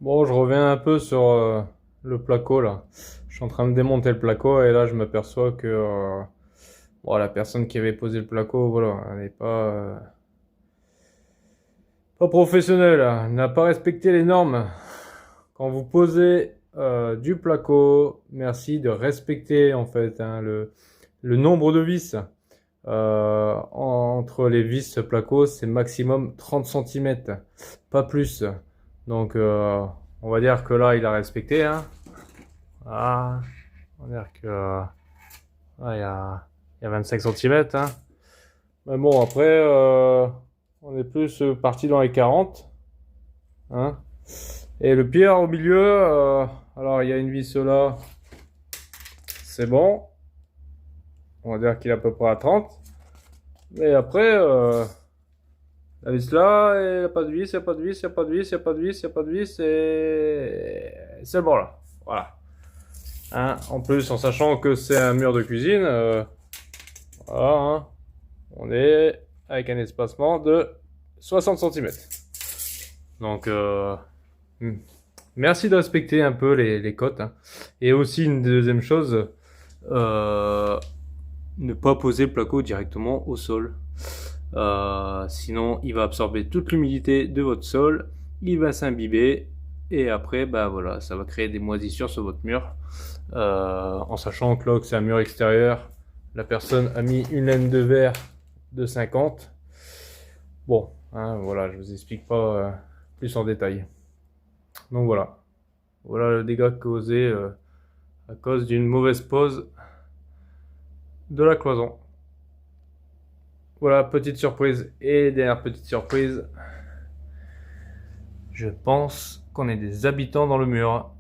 Bon, je reviens un peu sur le placo là. Je suis en train de démonter le placo et là je m'aperçois que bon, la personne qui avait posé le placo, voilà, elle n'est pas professionnelle, hein. Elle n'a pas respecté les normes. Quand vous posez du placo, merci de respecter en fait hein, le nombre de vis. Entre les vis placo, c'est maximum 30 centimètres, pas plus. Donc on va dire que là il a respecté, hein. Voilà. On va dire que il y a 25 centimètres, hein. Mais bon, après, on est plus parti dans les 40, hein. Et le pire au milieu, alors il y a une vis là, c'est bon. On va dire qu'il est à peu près à 30. Mais après, la vis là, il n'y a pas de vis, il n'y a pas de vis, il n'y a pas de vis, il n'y a pas de vis, il n'y a pas de vis, et c'est bon là. Voilà. Hein, en plus, en sachant que c'est un mur de cuisine, voilà, hein, on est avec un espacement de 60 centimètres. Donc, merci de respecter un peu les cotes, hein. Et aussi, une deuxième chose, euh, ne pas poser le placo directement au sol. Sinon, il va absorber toute l'humidité de votre sol, il va s'imbiber, et après, bah voilà, ça va créer des moisissures sur votre mur. En sachant que là, que c'est un mur extérieur, la personne a mis une laine de verre de 50. Bon, hein, voilà, je vous explique pas plus en détail. Donc voilà, voilà le dégât causé à cause d'une mauvaise pose de la cloison. Voilà, petite surprise. Et dernière petite surprise, je pense qu'on est des habitants dans le mur.